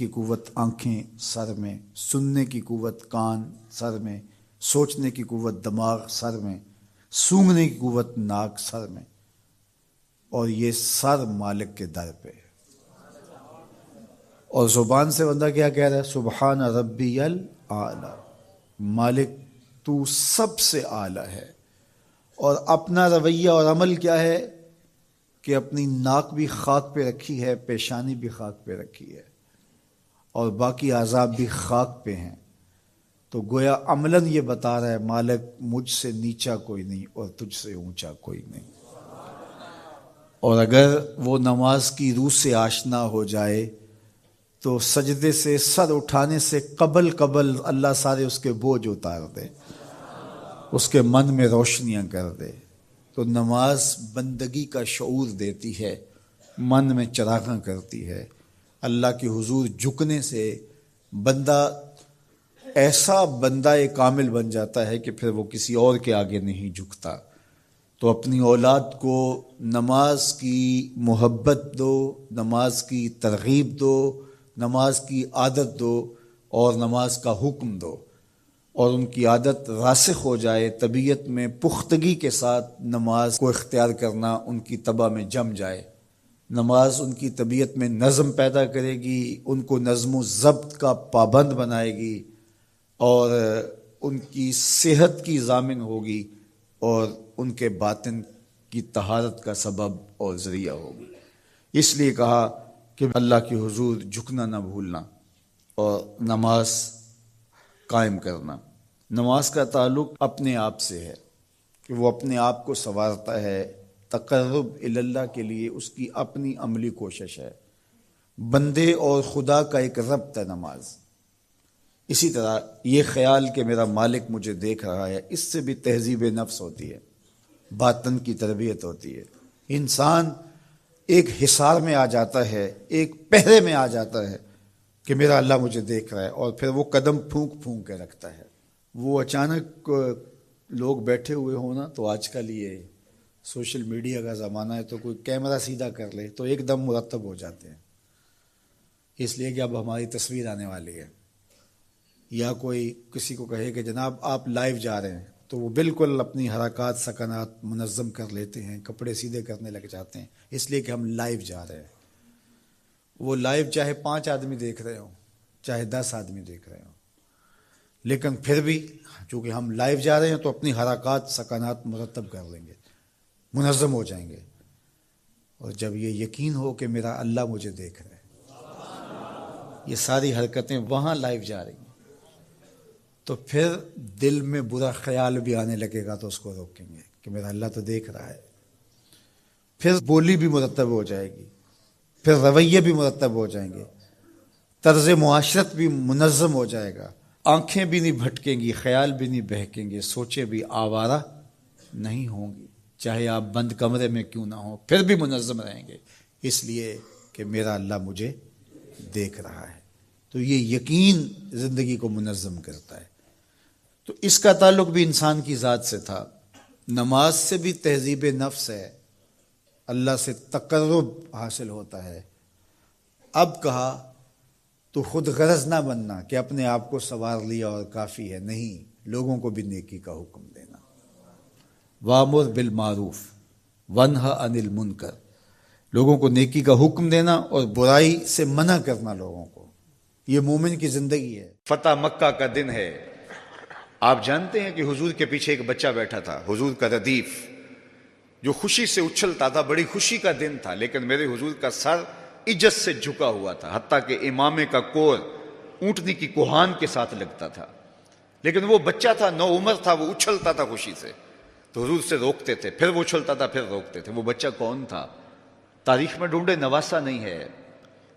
کی قوت آنکھیں سر میں، سننے کی قوت کان سر میں، سوچنے کی قوت دماغ سر میں، سونگھنے کی قوت ناک سر میں، اور یہ سر مالک کے در پہ. اور زبان سے بندہ کیا کہہ رہا ہے؟ سبحان ربی الاعلی، مالک تو سب سے اعلیٰ ہے. اور اپنا رویہ اور عمل کیا ہے کہ اپنی ناک بھی خاک پہ رکھی ہے، پیشانی بھی خاک پہ رکھی ہے، اور باقی اعضاء بھی خاک پہ ہیں. تو گویا عملاً یہ بتا رہا ہے مالک مجھ سے نیچا کوئی نہیں اور تجھ سے اونچا کوئی نہیں. اور اگر وہ نماز کی روح سے آشنا ہو جائے تو سجدے سے سر اٹھانے سے قبل اللہ سارے اس کے بوجھ اتار دے، اس کے من میں روشنیاں کر دے. تو نماز بندگی کا شعور دیتی ہے، من میں چراغاں کرتی ہے. اللہ کے حضور جھکنے سے بندہ ایسا بندہ کامل بن جاتا ہے کہ پھر وہ کسی اور کے آگے نہیں جھکتا. تو اپنی اولاد کو نماز کی محبت دو، نماز کی ترغیب دو، نماز کی عادت دو اور نماز کا حکم دو، اور ان کی عادت راسخ ہو جائے. طبیعت میں پختگی کے ساتھ نماز کو اختیار کرنا ان کی طبع میں جم جائے. نماز ان کی طبیعت میں نظم پیدا کرے گی، ان کو نظم و ضبط کا پابند بنائے گی، اور ان کی صحت کی ضامن ہوگی، اور ان کے باطن کی طہارت کا سبب اور ذریعہ ہوگی. اس لیے کہا کہ اللہ کے حضور جھکنا نہ بھولنا اور نماز قائم کرنا. نماز کا تعلق اپنے آپ سے ہے کہ وہ اپنے آپ کو سنوارتا ہے. تقرب اللہ کے لیے اس کی اپنی عملی کوشش ہے. بندے اور خدا کا ایک ربط ہے نماز. اسی طرح یہ خیال کہ میرا مالک مجھے دیکھ رہا ہے، اس سے بھی تہذیب نفس ہوتی ہے، باطن کی تربیت ہوتی ہے. انسان ایک حصار میں آ جاتا ہے، ایک پہرے میں آ جاتا ہے کہ میرا اللہ مجھے دیکھ رہا ہے، اور پھر وہ قدم پھونک پھونک کے رکھتا ہے. وہ اچانک لوگ بیٹھے ہوئے ہونا، تو آج کل یہ سوشل میڈیا کا زمانہ ہے، تو کوئی کیمرہ سیدھا کر لے تو ایک دم مرتب ہو جاتے ہیں، اس لیے کہ اب ہماری تصویر آنے والی ہے. یا کوئی کسی کو کہے کہ جناب آپ لائیو جا رہے ہیں، تو وہ بالکل اپنی حرکات سکنات منظم کر لیتے ہیں، کپڑے سیدھے کرنے لگ جاتے ہیں، اس لیے کہ ہم لائیو جا رہے ہیں. وہ لائیو چاہے 5 آدمی دیکھ رہے ہوں، چاہے 10 آدمی دیکھ رہے ہوں، لیکن پھر بھی چونکہ ہم لائیو جا رہے ہیں تو اپنی حرکات سکنات مرتب کر لیں گے، منظم ہو جائیں گے. اور جب یہ یقین ہو کہ میرا اللہ مجھے دیکھ رہا ہے، یہ ساری حرکتیں وہاں لائیو جا رہی ہیں، تو پھر دل میں برا خیال بھی آنے لگے گا تو اس کو روکیں گے کہ میرا اللہ تو دیکھ رہا ہے. پھر بولی بھی مرتب ہو جائے گی، پھر رویے بھی مرتب ہو جائیں گے، طرز معاشرت بھی منظم ہو جائے گا. آنکھیں بھی نہیں بھٹکیں گی، خیال بھی نہیں بہکیں گے، سوچیں بھی آوارہ نہیں ہوں گی، چاہے آپ بند کمرے میں کیوں نہ ہوں، پھر بھی منظم رہیں گے، اس لیے کہ میرا اللہ مجھے دیکھ رہا ہے. تو یہ یقین زندگی کو منظم کرتا ہے. تو اس کا تعلق بھی انسان کی ذات سے تھا. نماز سے بھی تہذیب نفس ہے، اللہ سے تقرب حاصل ہوتا ہے. اب کہا تو خود غرض نہ بننا کہ اپنے آپ کو سنوار لیا اور کافی ہے، نہیں، لوگوں کو بھی نیکی کا حکم دینا. وامر بالمعروف ونہا عن المنکر، لوگوں کو نیکی کا حکم دینا اور برائی سے منع کرنا لوگوں کو. یہ مومن کی زندگی ہے. فتح مکہ کا دن ہے. آپ جانتے ہیں کہ حضور کے پیچھے ایک بچہ بیٹھا تھا، حضور کا ردیف، جو خوشی سے اچھلتا تھا. بڑی خوشی کا دن تھا، لیکن میرے حضور کا سر عجز سے جھکا ہوا تھا، حتیٰ کہ امامے کا کور اونٹنی کی کوہان کے ساتھ لگتا تھا. لیکن وہ بچہ تھا، نو عمر تھا، وہ اچھلتا تھا خوشی سے، تو حضور سے روکتے تھے، پھر وہ اچھلتا تھا، پھر روکتے تھے. وہ بچہ کون تھا؟ تاریخ میں ڈھونڈے، نواسا نہیں ہے،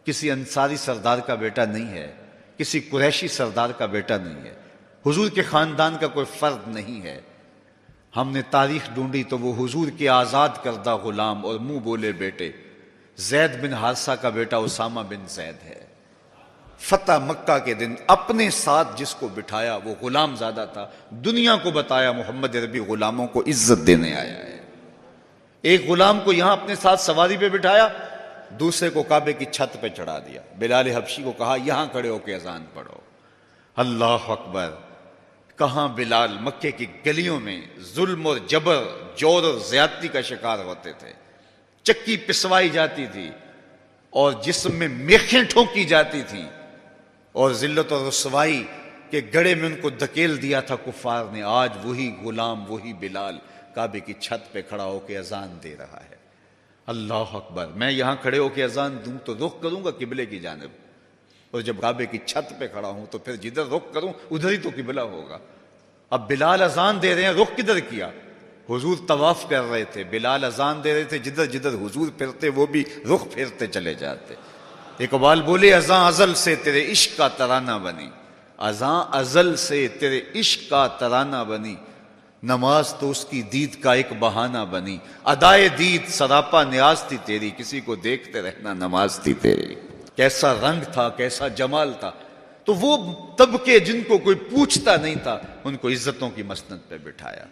کسی انصاری سردار کا بیٹا نہیں ہے، کسی قریشی سردار کا بیٹا نہیں ہے، حضور کے خاندان کا کوئی فرد نہیں ہے. ہم نے تاریخ ڈھونڈی تو وہ حضور کے آزاد کردہ غلام اور منہ بولے بیٹے زید بن حارثہ کا بیٹا اسامہ بن زید ہے. فتح مکہ کے دن اپنے ساتھ جس کو بٹھایا وہ غلام زادہ تھا. دنیا کو بتایا محمد عربی غلاموں کو عزت دینے آیا ہے. ایک غلام کو یہاں اپنے ساتھ سواری پہ بٹھایا، دوسرے کو کعبے کی چھت پہ چڑھا دیا. بلال حبشی کو کہا یہاں کھڑے ہو کے اذان پڑھو. اللہ اکبر. کہاں بلال مکے کی گلیوں میں ظلم اور جبر، جور اور زیادتی کا شکار ہوتے تھے. چکی پسوائی جاتی تھی اور جسم میں میخیں ٹھونکی جاتی تھیں، اور ذلت اور رسوائی کے گڑھے میں ان کو دھکیل دیا تھا کفار نے. آج وہی غلام، وہی بلال کعبے کی چھت پہ کھڑا ہو کے اذان دے رہا ہے. اللہ اکبر. میں یہاں کھڑے ہو کے اذان دوں تو رخ کروں گا قبلے کی جانب، اور جب کعبے کی چھت پہ کھڑا ہوں تو پھر جدھر رخ کروں ادھر ہی تو قبلہ ہوگا. اب بلال اذان دے رہے ہیں، رخ کدھر کیا؟ حضور طواف کر رہے تھے، بلال اذان دے رہے تھے، جدھر جدھر حضور پھرتے وہ بھی رخ پھرتے چلے جاتے. اقبال بولے اذان ازل سے تیرے عشق کا ترانہ بنی، اذان ازل سے تیرے عشق کا ترانہ بنی، نماز تو اس کی دید کا ایک بہانہ بنی، ادائے دید سراپا نیاز تھی تیری، کسی کو دیکھتے رہنا نماز تھی تیری. کیسا رنگ تھا، کیسا جمال تھا. تو وہ طبقے جن کو کوئی پوچھتا نہیں تھا ان کو عزتوں کی مسند پہ بٹھایا.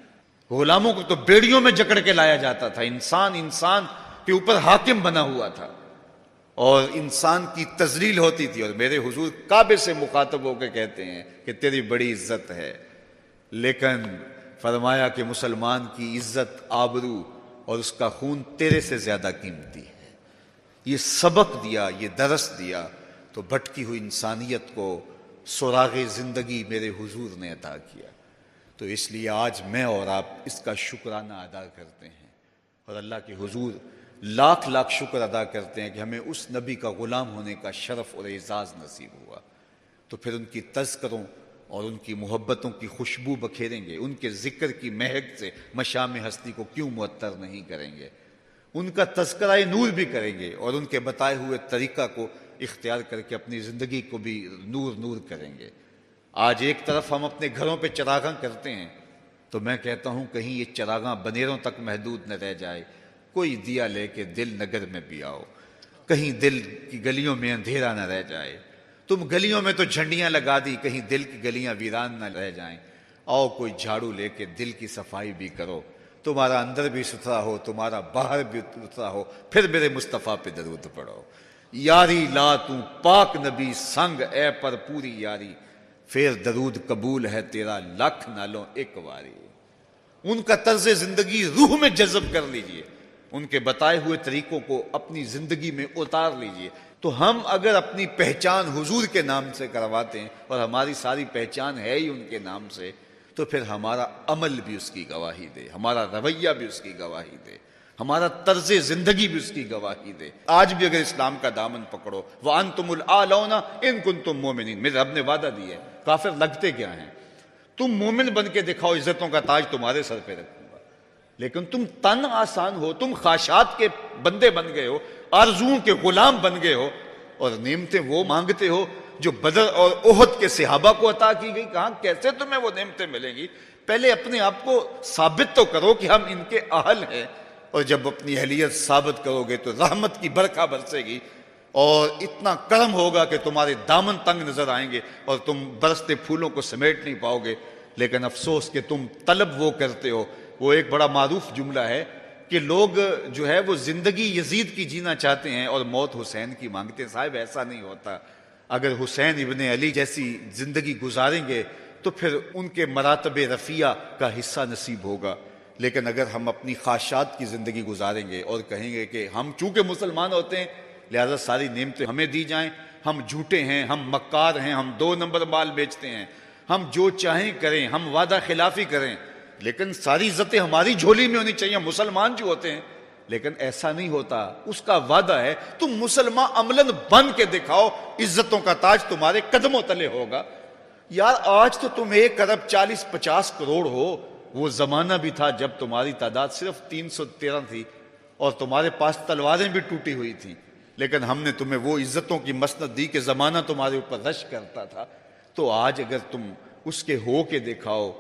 غلاموں کو تو بیڑیوں میں جکڑ کے لایا جاتا تھا. انسان کے اوپر حاکم بنا ہوا تھا اور انسان کی تذلیل ہوتی تھی. اور میرے حضور کعبے سے مخاطب ہو کے کہتے ہیں کہ تیری بڑی عزت ہے، لیکن فرمایا کہ مسلمان کی عزت، آبرو اور اس کا خون تیرے سے زیادہ قیمتی ہے. یہ سبق دیا، یہ درس دیا تو بھٹکی ہوئی انسانیت کو سراغ زندگی میرے حضور نے عطا کیا. تو اس لیے آج میں اور آپ اس کا شکرانہ ادا کرتے ہیں اور اللہ کے حضور لاکھ لاکھ شکر ادا کرتے ہیں کہ ہمیں اس نبی کا غلام ہونے کا شرف اور اعزاز نصیب ہوا. تو پھر ان کی تذکروں اور ان کی محبتوں کی خوشبو بکھیریں گے، ان کے ذکر کی مہک سے مشام ہستی کو کیوں معطر نہیں کریں گے، ان کا تذکرہ نور بھی کریں گے اور ان کے بتائے ہوئے طریقہ کو اختیار کر کے اپنی زندگی کو بھی نور نور کریں گے. آج ایک طرف ہم اپنے گھروں پہ چراغاں کرتے ہیں تو میں کہتا ہوں کہیں یہ چراغاں بنیروں تک محدود نہ رہ جائے. کوئی دیا لے کے دل نگر میں بھی آؤ، کہیں دل کی گلیوں میں اندھیرا نہ رہ جائے. تم گلیوں میں تو جھنڈیاں لگا دی، کہیں دل کی گلیاں ویران نہ رہ جائیں. آؤ کوئی جھاڑو لے کے دل کی صفائی بھی کرو، تمہارا اندر بھی ستھرا ہو، تمہارا باہر بھی ستھرا ہو. پھر میرے مصطفیٰ پہ درود پڑھو. یاری لا تو پاک نبی سنگ اے پر پوری یاری، پھر درود قبول ہے تیرا لاکھ نالوں ایک واری. ان کا طرز زندگی روح میں جذب کر لیجئے، ان کے بتائے ہوئے طریقوں کو اپنی زندگی میں اتار لیجئے. تو ہم اگر اپنی پہچان حضور کے نام سے کرواتے ہیں اور ہماری ساری پہچان ہے ہی ان کے نام سے، تو پھر ہمارا عمل بھی اس کی گواہی دے، ہمارا رویہ بھی اس کی گواہی دے، ہمارا طرز زندگی بھی اس کی گواہی دے. آج بھی اگر اسلام کا دامن پکڑو، وَأَنْتُمُ الْأَعْلَوْنَ إِن كُنتُم مُؤْمِنِينَ، میرے رب نے وعدہ دیا ہے. کافر لگتے کیا ہیں؟ تم مومن بن کے دکھاؤ، عزتوں کا تاج تمہارے سر پہ رکھوں گا. لیکن تم تن آسان ہو، تم خواہشات کے بندے بن گئے ہو، آرزوؤں کے غلام بن گئے ہو، اور نعمتیں وہ مانگتے ہو جو بدر اور احد کے صحابہ کو عطا کی گئی. کہاں کیسے تمہیں وہ نعمتیں ملیں گی؟ پہلے اپنے آپ کو ثابت تو کرو کہ ہم ان کے اہل ہیں، اور جب اپنی اہلیت ثابت کرو گے تو رحمت کی برکھا برسے گی اور اتنا کرم ہوگا کہ تمہارے دامن تنگ نظر آئیں گے اور تم برستے پھولوں کو سمیٹ نہیں پاؤ گے. لیکن افسوس کہ تم طلب وہ کرتے ہو. وہ ایک بڑا معروف جملہ ہے کہ لوگ جو ہے وہ زندگی یزید کی جینا چاہتے ہیں اور موت حسین کی مانگتے ہیں. صاحب ایسا نہیں ہوتا. اگر حسین ابن علی جیسی زندگی گزاریں گے تو پھر ان کے مراتب رفیع کا حصہ نصیب ہوگا. لیکن اگر ہم اپنی خواہشات کی زندگی گزاریں گے اور کہیں گے کہ ہم چونکہ مسلمان ہوتے ہیں لہذا ساری نعمتیں ہمیں دی جائیں، ہم جھوٹے ہیں، ہم مکار ہیں، ہم 2 نمبر مال بیچتے ہیں، ہم جو چاہیں کریں، ہم وعدہ خلافی کریں، لیکن ساری عزتیں ہماری جھولی میں ہونی چاہیے، مسلمان جو ہوتے ہیں. لیکن ایسا نہیں ہوتا. اس کا وعدہ ہے تم مسلمان عملاً بن کے دکھاؤ، عزتوں کا تاج تمہارے قدموں تلے ہوگا. یار آج تو تم 1 ارب 40-50 کروڑ ہو. وہ زمانہ بھی تھا جب تمہاری تعداد صرف 313 تھی اور تمہارے پاس تلواریں بھی ٹوٹی ہوئی تھیں، لیکن ہم نے تمہیں وہ عزتوں کی مسند دی کہ زمانہ تمہارے اوپر رش کرتا تھا. تو آج اگر تم اس کے ہو کے دکھاؤ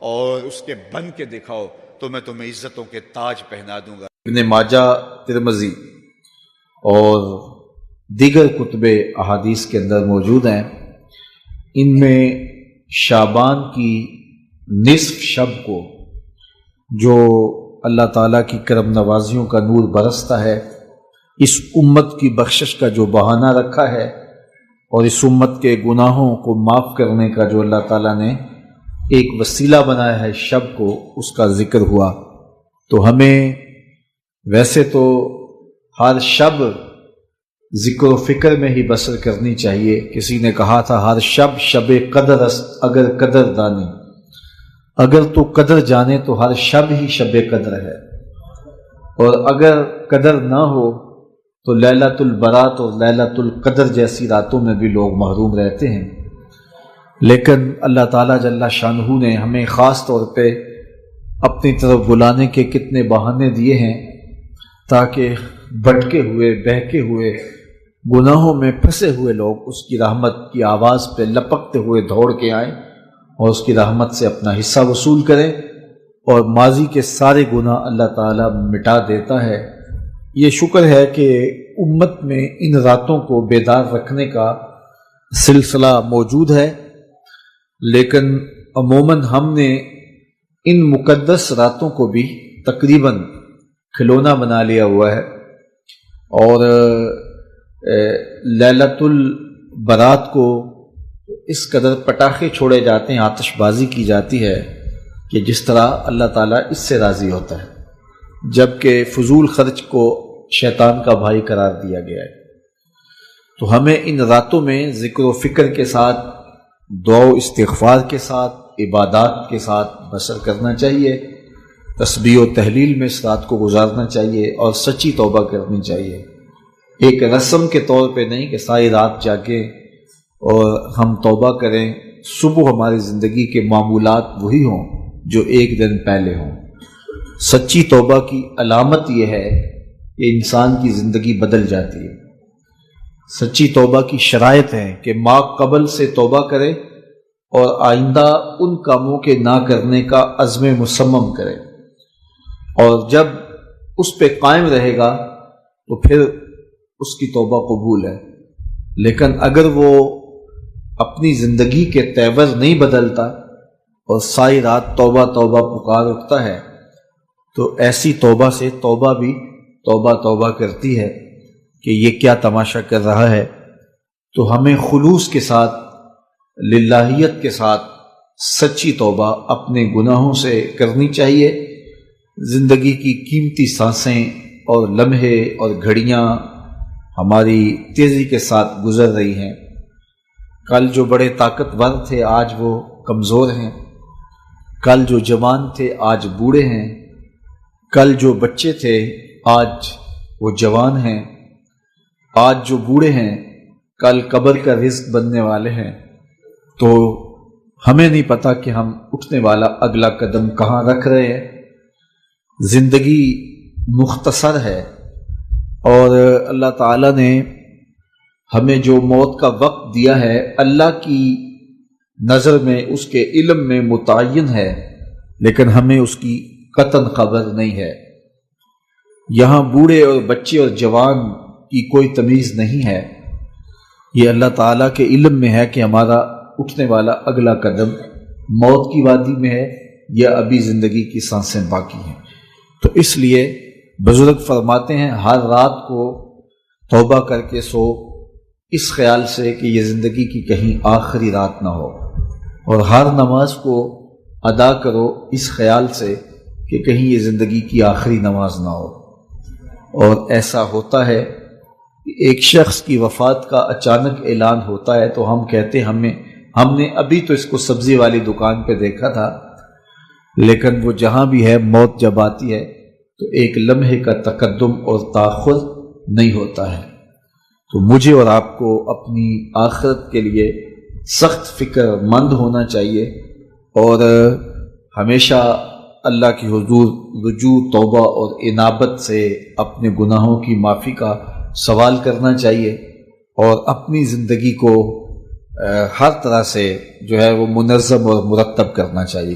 اور اس کے بن کے دکھاؤ تو میں تمہیں عزتوں کے تاج پہنا دوں گا. ابن ماجہ، ترمذی اور دیگر کتب احادیث کے اندر موجود ہیں. ان میں شعبان کی نصف شب کو جو اللہ تعالیٰ کی کرم نوازیوں کا نور برستا ہے، اس امت کی بخشش کا جو بہانہ رکھا ہے اور اس امت کے گناہوں کو معاف کرنے کا جو اللہ تعالیٰ نے ایک وسیلہ بنایا ہے شب کو، اس کا ذکر ہوا۔ تو ہمیں ویسے تو ہر شب ذکر و فکر میں ہی بسر کرنی چاہیے۔ کسی نے کہا تھا ہر شب شب قدر است اگر قدر دانی، اگر تو قدر جانے تو ہر شب ہی شب قدر ہے، اور اگر قدر نہ ہو تو لیلۃ البرات اور لیلۃ القدر جیسی راتوں میں بھی لوگ محروم رہتے ہیں۔ لیکن اللہ تعالیٰ جل شانہ نے ہمیں خاص طور پہ اپنی طرف بلانے کے کتنے بہانے دیے ہیں تاکہ بھٹکے ہوئے، بہکے ہوئے، گناہوں میں پھنسے ہوئے لوگ اس کی رحمت کی آواز پہ لپکتے ہوئے دوڑ کے آئیں اور اس کی رحمت سے اپنا حصہ وصول کریں، اور ماضی کے سارے گناہ اللہ تعالیٰ مٹا دیتا ہے۔ یہ شکر ہے کہ امت میں ان راتوں کو بیدار رکھنے کا سلسلہ موجود ہے، لیکن عموماً ہم نے ان مقدس راتوں کو بھی تقریباً کھلونا بنا لیا ہوا ہے، اور لیلۃ البرات کو اس قدر پٹاخے چھوڑے جاتے ہیں، آتش بازی کی جاتی ہے کہ جس طرح اللہ تعالیٰ اس سے راضی ہوتا ہے، جبکہ فضول خرچ کو شیطان کا بھائی قرار دیا گیا ہے۔ تو ہمیں ان راتوں میں ذکر و فکر کے ساتھ، دعا و استغفار کے ساتھ، عبادات کے ساتھ بسر کرنا چاہیے، تسبیح و تحلیل میں اس رات کو گزارنا چاہیے، اور سچی توبہ کرنی چاہیے۔ ایک رسم کے طور پہ نہیں کہ ساری رات جاگیں اور ہم توبہ کریں، صبح ہماری زندگی کے معمولات وہی ہوں جو ایک دن پہلے ہوں۔ سچی توبہ کی علامت یہ ہے کہ انسان کی زندگی بدل جاتی ہے۔ سچی توبہ کی شرائط ہے کہ ما قبل سے توبہ کرے اور آئندہ ان کاموں کے نہ کرنے کا عزم مصمم کرے، اور جب اس پہ قائم رہے گا تو پھر اس کی توبہ قبول ہے۔ لیکن اگر وہ اپنی زندگی کے تیور نہیں بدلتا اور ساری رات توبہ توبہ پکار اٹھتا ہے، تو ایسی توبہ سے توبہ بھی توبہ توبہ کرتی ہے کہ یہ کیا تماشا کر رہا ہے۔ تو ہمیں خلوص کے ساتھ، للہیت کے ساتھ سچی توبہ اپنے گناہوں سے کرنی چاہیے۔ زندگی کی قیمتی سانسیں اور لمحے اور گھڑیاں ہماری تیزی کے ساتھ گزر رہی ہیں۔ کل جو بڑے طاقتور تھے آج وہ کمزور ہیں، کل جو جوان تھے آج بوڑھے ہیں، کل جو بچے تھے آج وہ جوان ہیں، آج جو بوڑھے ہیں کل قبر کا رزق بننے والے ہیں۔ تو ہمیں نہیں پتہ کہ ہم اٹھنے والا اگلا قدم کہاں رکھ رہے ہیں۔ زندگی مختصر ہے، اور اللہ تعالیٰ نے ہمیں جو موت کا وقت دیا ہے اللہ کی نظر میں، اس کے علم میں متعین ہے، لیکن ہمیں اس کی قطعاً خبر نہیں ہے۔ یہاں بوڑھے اور بچے اور جوان کی کوئی تمیز نہیں ہے، یہ اللہ تعالیٰ کے علم میں ہے کہ ہمارا اٹھنے والا اگلا قدم موت کی وادی میں ہے یا ابھی زندگی کی سانسیں باقی ہیں۔ تو اس لیے بزرگ فرماتے ہیں ہر رات کو توبہ کر کے سو، اس خیال سے کہ یہ زندگی کی کہیں آخری رات نہ ہو، اور ہر نماز کو ادا کرو اس خیال سے کہ کہیں یہ زندگی کی آخری نماز نہ ہو۔ اور ایسا ہوتا ہے کہ ایک شخص کی وفات کا اچانک اعلان ہوتا ہے تو ہم کہتے ہم نے ابھی تو اس کو سبزی والی دکان پہ دیکھا تھا، لیکن وہ جہاں بھی ہے موت جب آتی ہے تو ایک لمحے کا تقدم اور تاخر نہیں ہوتا ہے۔ تو مجھے اور آپ کو اپنی آخرت کے لیے سخت فکر مند ہونا چاہیے، اور ہمیشہ اللہ کی حضور رجوع، توبہ اور انابت سے اپنے گناہوں کی معافی کا سوال کرنا چاہیے، اور اپنی زندگی کو ہر طرح سے جو ہے وہ منظم اور مرتب کرنا چاہیے۔